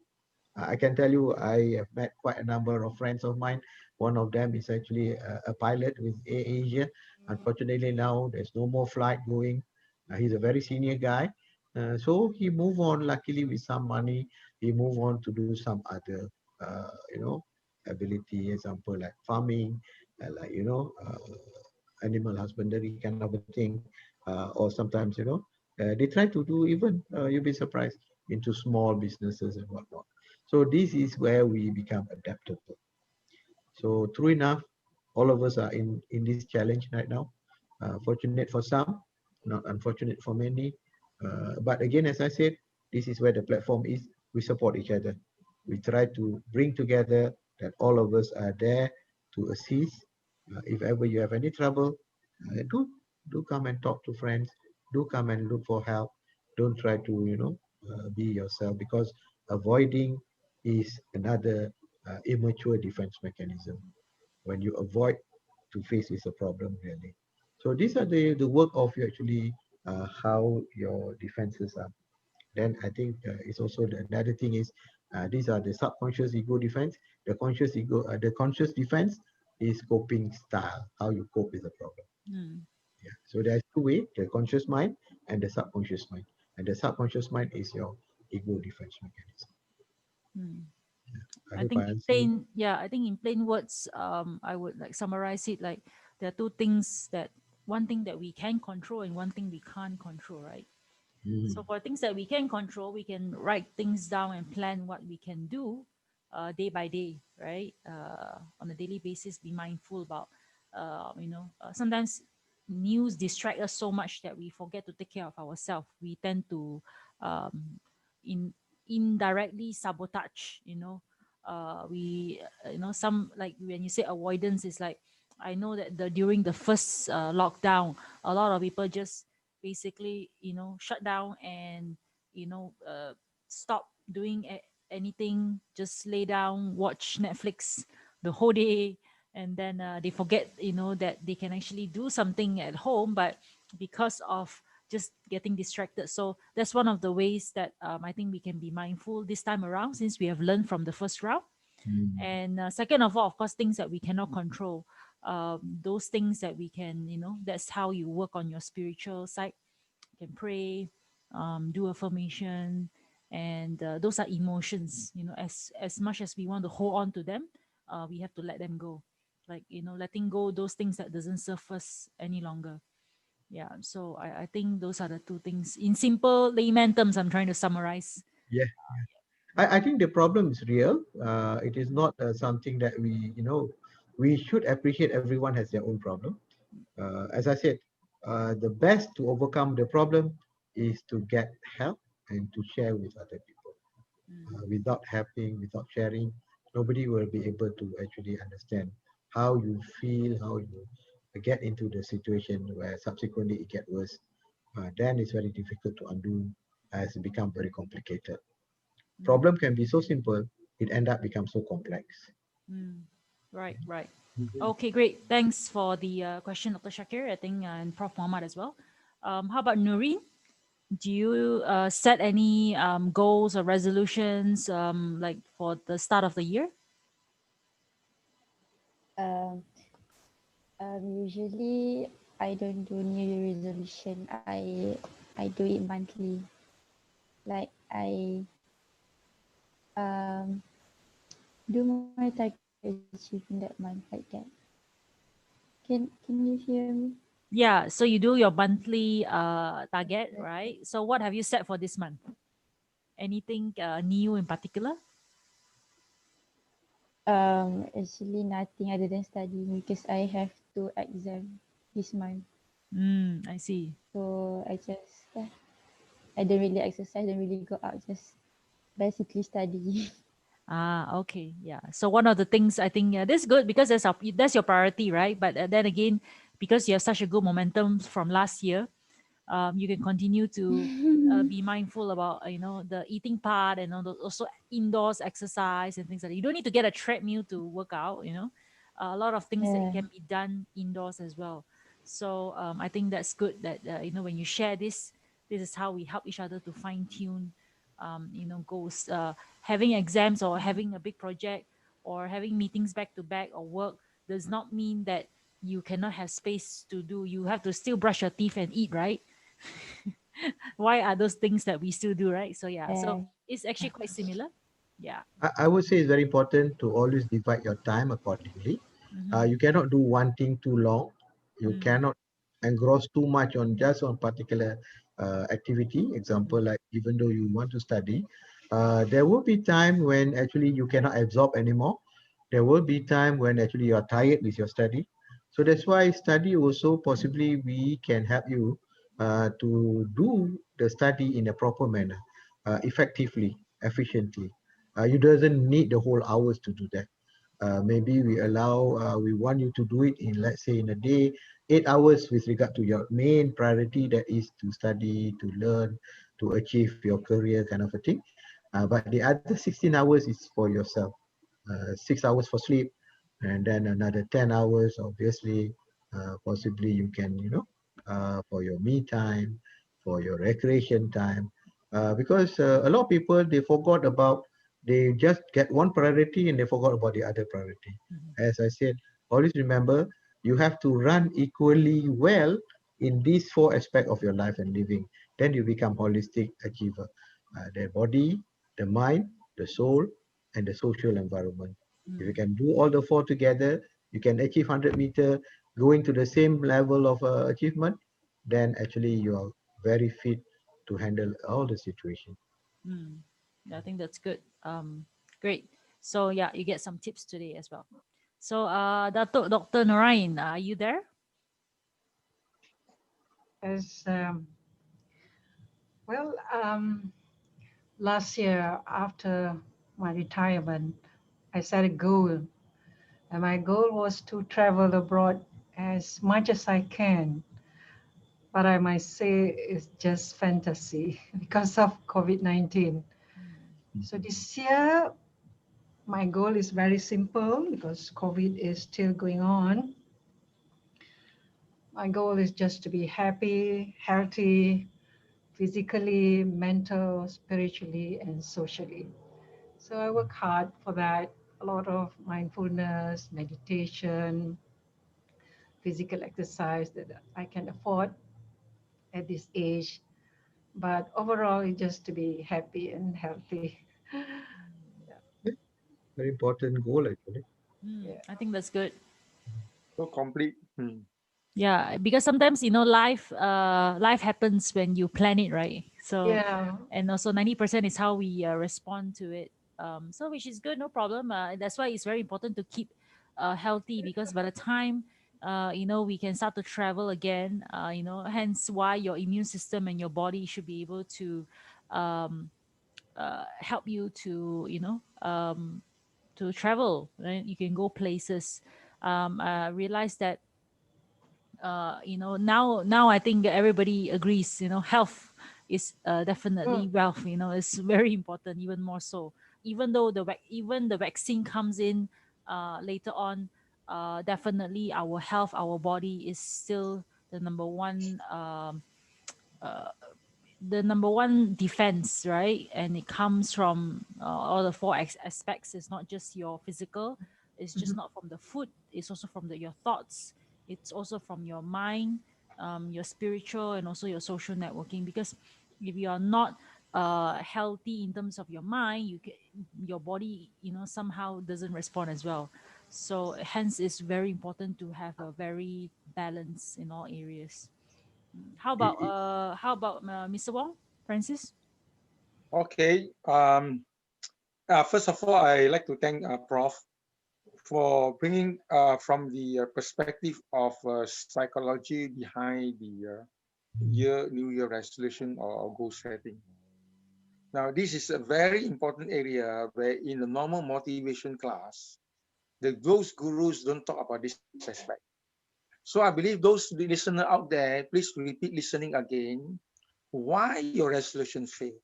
I can tell you, I have met quite a number of friends of mine. One of them is actually a pilot with Asia. Unfortunately, now there's no more flight going. He's a very senior guy. So he moved on, luckily, with some money. He moved on to do some other, ability, example like farming, like, animal husbandry kind of a thing. Or sometimes, they try to do even, you'll be surprised, into small businesses and whatnot. So this is where we become adaptable. So true enough, all of us are in this challenge right now. Fortunate for some, not unfortunate for many. But again, as I said, this is where the platform is. We support each other. We try to bring together that all of us are there to assist. If ever you have any trouble, do come and talk to friends. Do come and look for help. Don't try to be yourself, because avoiding is another immature defense mechanism. When you avoid to face with a problem, really. So these are the work of you actually, how your defenses are. Then I think it's also another thing is, these are the subconscious ego defense. The conscious defense is coping style, how you cope with the problem. Mm. Yeah. So there's two ways: the conscious mind and the subconscious mind. And the subconscious mind is your ego defense mechanism. Mm. I I hope think I in answered it. plain, yeah, I think in plain words, I would like summarize it like there are two things that one thing that we can control and one thing we can't control, right? Mhm. So for things that we can control, we can write things down and plan what we can do day by day, right? On a daily basis, be mindful about, sometimes news distract us so much that we forget to take care of ourselves. We tend to um, in indirectly sabotage, some like when you say avoidance is like, I know that during the first lockdown, a lot of people just basically shut down and stop doing anything, just lay down, watch Netflix the whole day, and then they forget that they can actually do something at home, but because of just getting distracted. So that's one of the ways that I think we can be mindful this time around, since we have learned from the first round. Mm. And second of all, of course, things that we cannot control, those things that we can, that's how you work on your spiritual side. You can pray, do affirmation, and those are emotions. As much as we want to hold on to them, we have to let them go. Like letting go those things that doesn't serve us any longer. Yeah. So I think those are the two things in simple layman terms. I'm trying to summarize. Yeah. I think the problem is real. It is not something that we should appreciate. Everyone has their own problem. As I said, the best to overcome the problem is to get help and to share with other people. Mm. Without helping, without sharing, nobody will be able to actually understand how you feel, how you get into the situation where subsequently it get worse. Then it's very difficult to undo, as it become very complicated. Mm. Problem can be so simple, it end up become so complex. Mm. Right, right. Okay, great. Thanks for the question, Dr. Shakir. I think, and Prof. Muhammad as well. How about Noreen? Do you set any goals or resolutions like for the start of the year? Um, Usually I don't do New Year resolution. I do it monthly. Like I um do my target achievement that month like that. Can you hear me? Yeah, so you do your monthly target, right? So what have you set for this month? Anything new in particular? Actually nothing other than studying because I have two exam this month. I see. So I just I don't really exercise, don't really go out, just basically study. Ah, okay, yeah. So one of the things I think, yeah, that's good because that's your priority, right? But then again, because you have such a good momentum from last year, you can continue to be mindful about the eating part and also indoors exercise and things like that. You don't need to get a treadmill to work out. A lot of things that Yeah. can be done indoors as well. So I think that's good that when you share this is how we help each other to fine tune goals. Having exams or having a big project or having meetings back to back or work does not mean that you cannot have space to do. You have to still brush your teeth and eat, right? Why are those things that we still do, right? So yeah, so Yeah. it's actually quite similar. Yeah. I would say it's very important to always divide your time accordingly. Mm-hmm. You cannot do one thing too long. You Mm. cannot engross too much on just on particular activity. Example, like even though you want to study, there will be time when actually you cannot absorb anymore. There will be time when actually you are tired with your study. So that's why study also possibly we can help you to do the study in a proper manner, effectively, efficiently. You doesn't need the whole hours to do that. Maybe we want you to do it in, let's say, in a day, 8 hours with regard to your main priority, that is to study, to learn, to achieve your career kind of a thing. But the other 16 hours is for yourself. 6 hours for sleep, and then another 10 hours, obviously, possibly you can, for your me time, for your recreation time. Because a lot of people, they forgot about, they just get one priority and they forgot about the other priority. Mhm. As I said, always remember, you have to run equally well in these four aspects of your life and living. Then you become holistic achiever. The body, the mind, the soul, and the social environment. If you Mm. can do all the four together, you can achieve 100-meter, going to the same level of achievement, then actually you are very fit to handle all the situation. Mm. Yeah, I think that's good. Great. So yeah, you get some tips today as well. So Dr. Narain, are you there? As well, last year after my retirement, I set a goal, and my goal was to travel abroad as much as I can. But I might say it's just fantasy because of COVID-19. Mm. So this year, my goal is very simple because COVID is still going on. My goal is just to be happy, healthy, physically, mental, spiritually, and socially. So I work hard for that. A lot of mindfulness, meditation, physical exercise that I can afford at this age. But overall, it's just to be happy and healthy. Yeah. Yeah, very important goal actually. Yeah. I think that's good. So complete. Yeah, because sometimes life happens when you plan it, right? So, Yeah. and also 90% is how we respond to it. So which is good, no problem. That's why it's very important to keep healthy because by the time we can start to travel again. Hence why your immune system and your body should be able to um, help you to travel. Right? You can go places. I realize that now I think everybody agrees, health is definitely Mm. wealth. It's very important, even more so, even though even the vaccine comes in later on. Definitely our health, our body is still the number one uh, defense, right? And it comes from all the four aspects. It's not just your physical, it's just Mhm. not from the food, it's also from your thoughts, it's also from your mind, your spiritual, and also your social networking. Because if you are not healthy in terms of your mind, your body somehow doesn't respond as well. So hence it's very important to have a very balance in all areas. How about Mr. Wong, Francis? Okay. First of all, I like to thank Prof for bringing from the perspective of psychology behind the New Year resolution or goal setting. Now, this is a very important area where in the normal motivation class, those gurus don't talk about this aspect. So I believe those listener out there, please repeat listening again. Why your resolution failed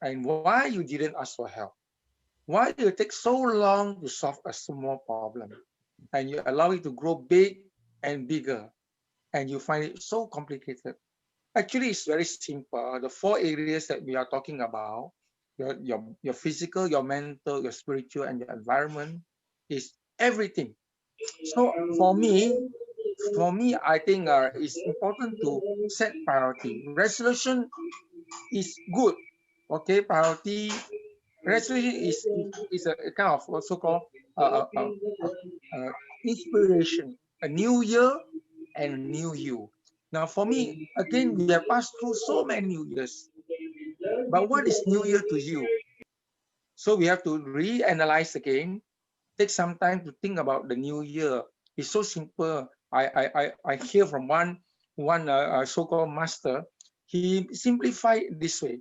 and why you didn't ask for help. Why do you take so long to solve a small problem and you allow it to grow big and bigger and you find it so complicated? Actually, it's very simple. The four areas that we are talking about, your physical, your mental, your spiritual, and your environment is everything. So for me, I think it's important to set priority. Resolution is good. Okay, priority resolution is a kind of also called uh, uh, uh, uh, inspiration, a new year and a new you. Now, for me, again, we have passed through so many new years, but what is new year to you? So we have to reanalyze again, take some time to think about the new year. It's so simple. I hear from one so-called master. He simplified it this way: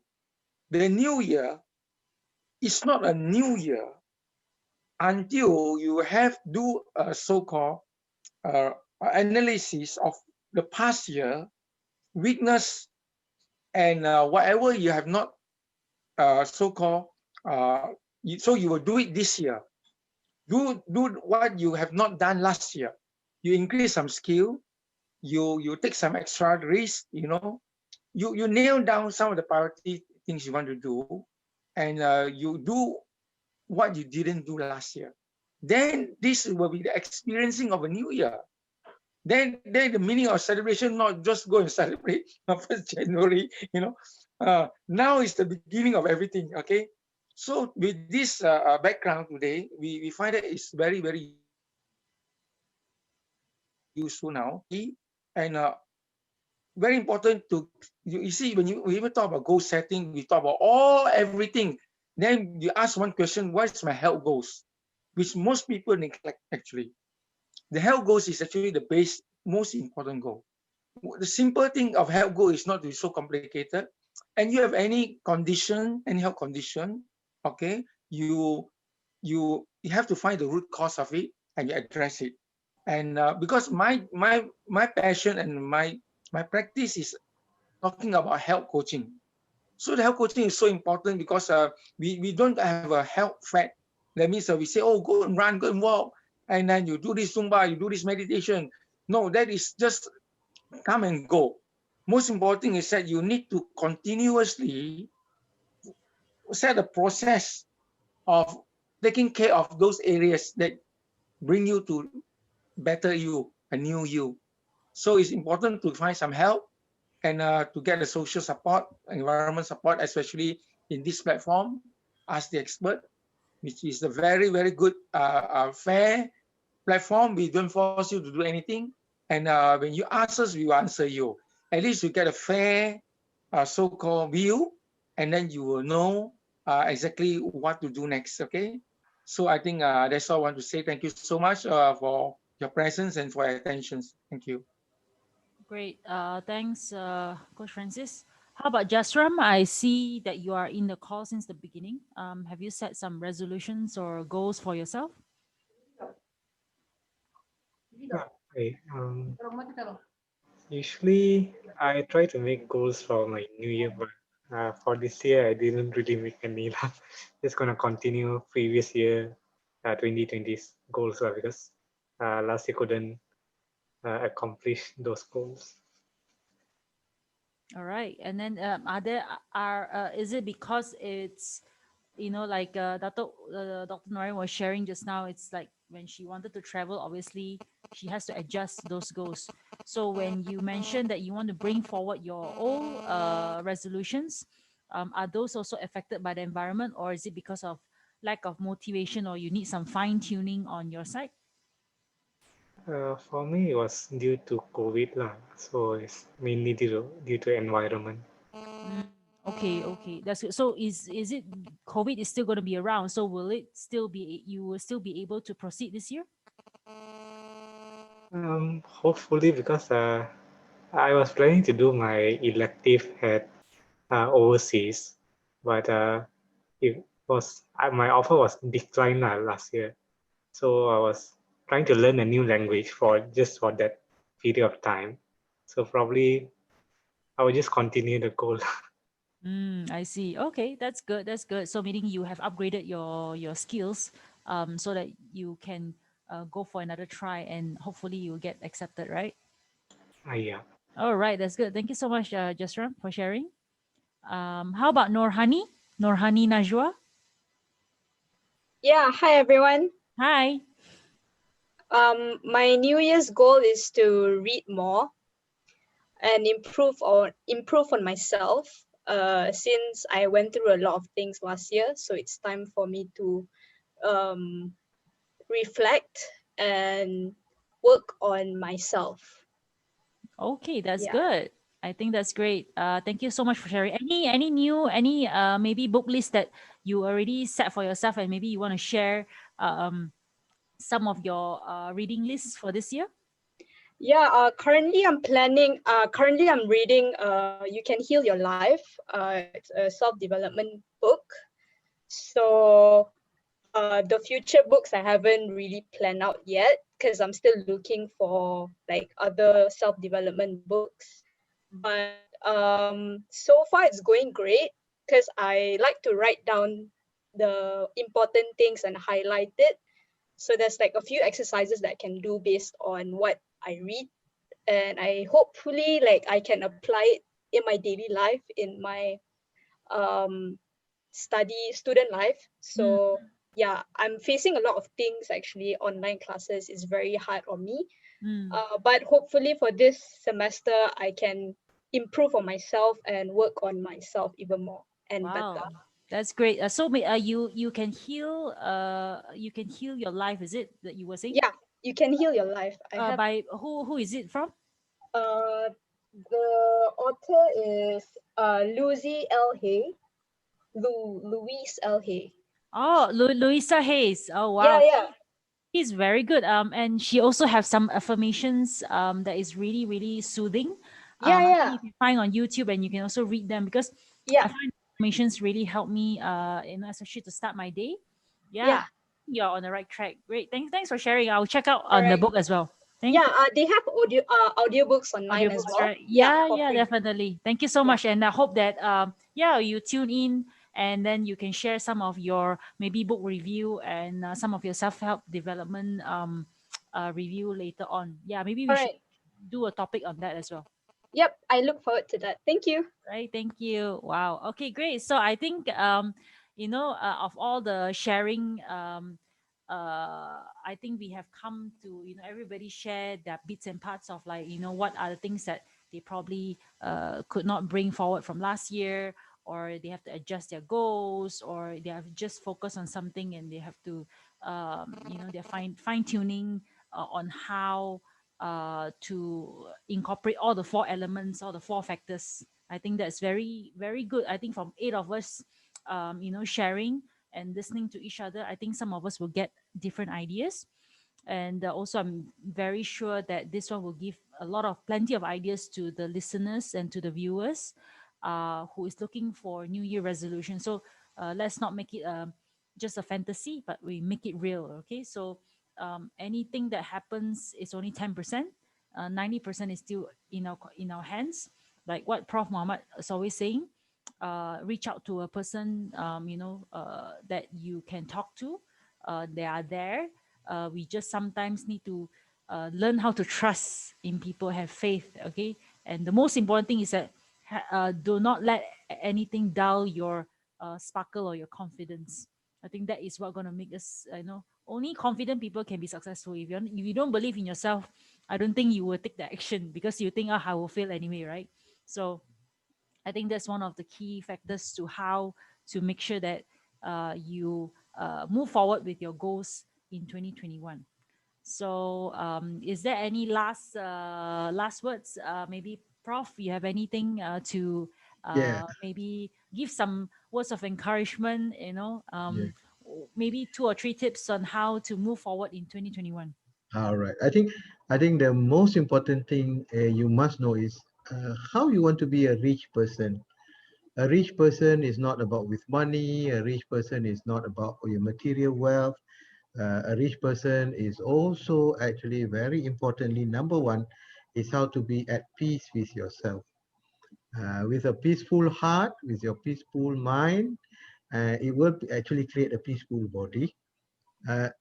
the new year is not a new year until you have do a so-called uh, analysis of the past year, weakness, and whatever you have not so-called. So you will do it this year. Do what you have not done last year. You increase some skill. You take some extra risk. You nail down some of the priority things you want to do, and you do what you didn't do last year. Then this will be the experiencing of a new year. Then the meaning of celebration not just go and celebrate on 1st January. Now is the beginning of everything. Okay, so with this background today, we find that it's very very useful now, and very important to you see when we even talk about goal setting, we talk about everything. Then you ask one question: what's my health goals? Which most people neglect actually. The health goals is actually the base, most important goal. The simple thing of health goal is not to be so complicated. And you have any condition, any health condition, okay, you have to find the root cause of it and you address it. And because my passion and my practice is talking about health coaching. So the health coaching is so important because we don't have a health fat. That means we say, oh, go and run, go and walk, and then you do this Zumba, you do this meditation. No, that is just come and go. Most important is that you need to continuously set a process of taking care of those areas that bring you to better you, a new you. So it's important to find some help and to get the social support, environment support, especially in this platform, Ask the Expert, which is a very, very good, fair platform. We don't force you to do anything. And when you ask us, we will answer you. At least you get a fair so-called view, and then you will know exactly what to do next, okay? So I think that's all I want to say. Thank you so much for your presence and for your attention. Thank you. Great. Thanks, Coach Francis. How about Jasram? I see that you are in the call since the beginning. Have you set some resolutions or goals for yourself? Hi. Usually I try to make goals for my new year, but for this year I didn't really make any lah. Just gonna continue previous year 2020's goals because last year couldn't accomplish those goals. All right. And then is it because it's like Dr. Noreen was sharing just now, it's like when she wanted to travel, obviously she has to adjust those goals. So when you mentioned that you want to bring forward your old resolutions, are those also affected by the environment, or is it because of lack of motivation, or you need some fine tuning on your side? For me, it was due to COVID lah. So it's mainly due to environment. Mm, okay, okay, that's good. So is it COVID is still going to be around? So will it still be, you will still be able to proceed this year? Hopefully, because I was planning to do my elective at overseas, but it was my offer was declined last year. So I was trying to learn a new language for that period of time. So probably I will just continue the goal. I see. Okay, that's good. That's good. So meaning you have upgraded your skills, so that you can go for another try, and hopefully you'll get accepted, right? Yeah. All right, that's good. Thank you so much, Jasram, for sharing. How about Norhani? Norhani Najwa? Yeah, hi everyone. Hi. My New Year's goal is to read more and improve on myself. Since I went through a lot of things last year, so it's time for me to um, reflect and work on myself. Okay, that's Yeah. good. I think that's great. Thank you so much for sharing. Any maybe book list that you already set for yourself, and maybe you want to share some of your reading lists for this year? Yeah, currently I'm reading You Can Heal Your Life. It's a self-development book. So the future books I haven't really planned out yet because I'm still looking for like other self-development books. But so far it's going great because I like to write down the important things and highlight it. So there's like a few exercises that I can do based on what I read, and I hopefully like I can apply it in my daily life, in my um student life. So yeah, I'm facing a lot of things actually. Online classes is very hard on me, but hopefully for this semester I can improve on myself and work on myself even more and Wow, better. that's great. So you can heal, you can heal your life. Is it that you were saying? Yeah, You Can Heal Your Life. I have By who is it from? the author is Lucy L. Hay. Louise L. Hay. Oh, Louisa Hayes. Oh Yeah, wow, yeah. she's very good. And she also have some affirmations that is really really soothing. Yeah, I yeah. think you can find on YouTube, and you can also read them, because I Yeah, find affirmations really help me, especially to start my day. Yeah, yeah. you're on the right track. Great. Thanks for sharing. I'll check out All on the right. book as well. Thank Yeah, you. they have audiobooks online as Audiobooks, well. right? Yeah, Yeah, for yeah, free. definitely. Thank you so Yeah. much. And I hope that yeah, you tune in, and then you can share some of your maybe book review, and some of your self-help development review later on. Yeah, maybe we All should right. do a topic on that as well. Yep, I look forward to that. Thank you. Right, thank you. Wow. Okay, great. So I think of all the sharing, I think we have come to, everybody share their bits and parts of, like, what are the things that they probably could not bring forward from last year, or they have to adjust their goals, or they have just focused on something, and they have to they're fine tuning on how to incorporate all the four elements, all the four factors. I think that's very, very good. I think from eight of us, sharing and listening to each other, I think some of us will get different ideas. And also, I'm very sure that this one will give plenty of ideas to the listeners and to the viewers who is looking for New Year resolution. So let's not make it just a fantasy, but we make it real. Okay, so anything that happens is only 10%. 90% is still in our hands. Like what Prof Muhammad is always saying, reach out to a person that you can talk to. They are there. We just sometimes need to learn how to trust in people, have faith. Okay, and the most important thing is that do not let anything dull your sparkle or your confidence. I think that is what going to make us, only confident people can be successful. If you don't believe in yourself, I don't think you will take the action, because you think, oh, I will fail anyway, right? So I think that's one of the key factors to how to make sure that you move forward with your goals in 2021. So, is there any last words? Maybe, Prof, you have anything to Yeah, maybe give some words of encouragement? yeah. Maybe 2 or 3 tips on how to move forward in 2021. All right. I think the most important thing you must know is how you want to be a rich person. A rich person is not about with money. A rich person is not about your material wealth. A rich person is also actually very importantly, number one, is how to be at peace with yourself. With a peaceful heart, with your peaceful mind, it will actually create a peaceful body.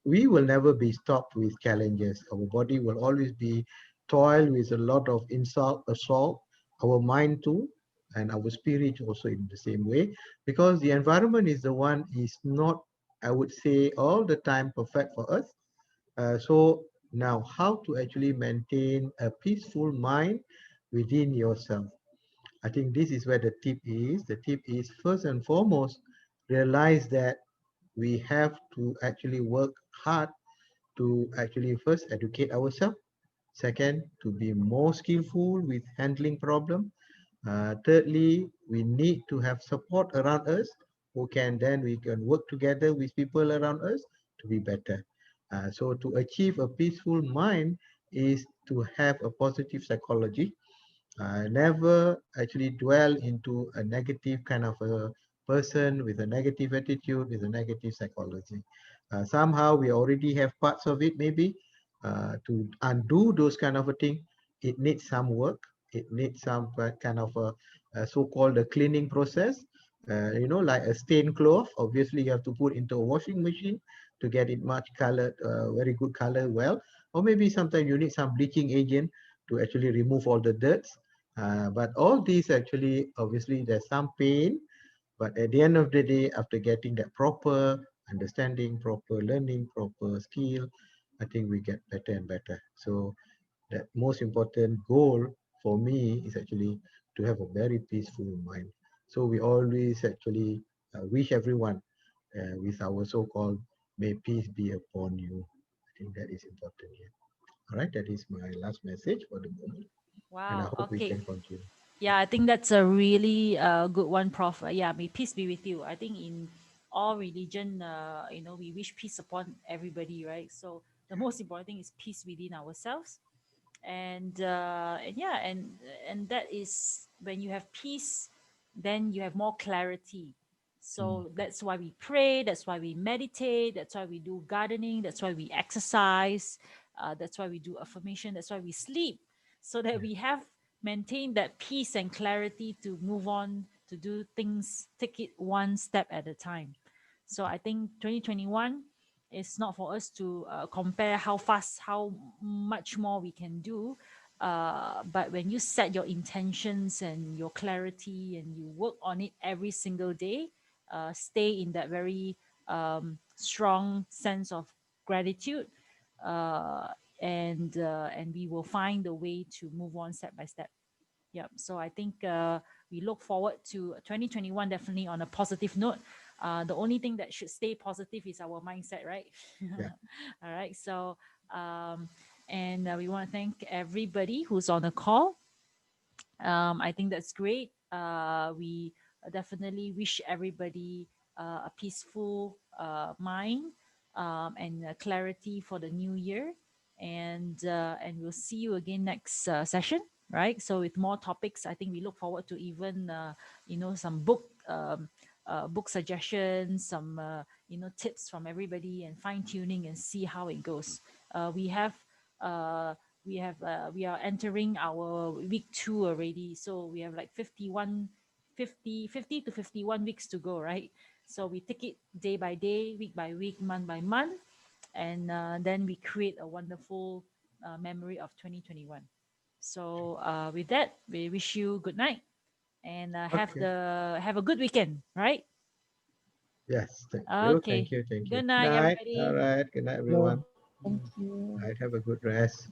We will never be stopped with challenges. Our body will always be toiled with a lot of insult, assault, our mind too, and our spirit also in the same way, because the environment is the one is not, I would say, all the time perfect for us. So now, how to actually maintain a peaceful mind within yourself? I think this is where the tip is. The tip is first and foremost, realize that we have to actually work hard to actually first educate ourselves. Second, to be more skillful with handling problem. Thirdly, we need to have support around us who can then we can work together with people around us to be better. So to achieve a peaceful mind is to have a positive psychology. Never actually dwell into a negative kind of a person with a negative attitude, with a negative psychology. Somehow we already have parts of it maybe. To undo those kind of a thing, it needs some work. It needs some kind of a so-called a cleaning process. Like a stained cloth, obviously you have to put into a washing machine to get it much colored, very good color well. Or maybe sometimes you need some bleaching agent to actually remove all the dirt. But all these actually, obviously, there's some pain, but at the end of the day, after getting that proper understanding, proper learning, proper skill, I think we get better and better. So the most important goal for me is actually to have a very peaceful mind. So we always actually wish everyone with our so-called "May peace be upon you." I think that is important here. All right, that is my last message for the moment, and I Wow. hope we Okay. can continue. Yeah, I think that's a really good one, Prof. Yeah, may peace be with you. I think in all religion, we wish peace upon everybody, right? So the most important thing is peace within ourselves, and yeah, and that is when you have peace, then you have more clarity. Mm. So that's why we pray. That's why we meditate. That's why we do gardening. That's why we exercise. That's why we do affirmation. That's why we sleep, so that Yeah. we have maintain that peace and clarity to move on to do things, take it one step at a time. So I think 2021 is not for us to compare how fast, how much more we can do. But when you set your intentions and your clarity and you work on it every single day, stay in that very strong sense of gratitude, uh, and we will find a way to move on step by step. Yeah. So I think we look forward to 2021 definitely on a positive note. The only thing that should stay positive is our mindset, right? Yeah. All right. So, and we want to thank everybody who's on the call. I think that's great. We definitely wish everybody a peaceful mind and clarity for the new year. And we'll see you again next session, right? So with more topics, I think we look forward to even some book suggestions, some tips from everybody, and fine tuning and see how it goes. We have. We are entering our week 2 already, so we have like 50 to 51 weeks to go, right? So we take it day by day, week by week, month by month, and then we create a wonderful memory of 2021. So with that, we wish you good night, and Okay. have a good weekend, right? Yes. Thank you. Okay. Thank you. Thank you. Good Good night, night. All everybody. right. Good night, Hello. everyone. Thank you. All right. Have a good rest.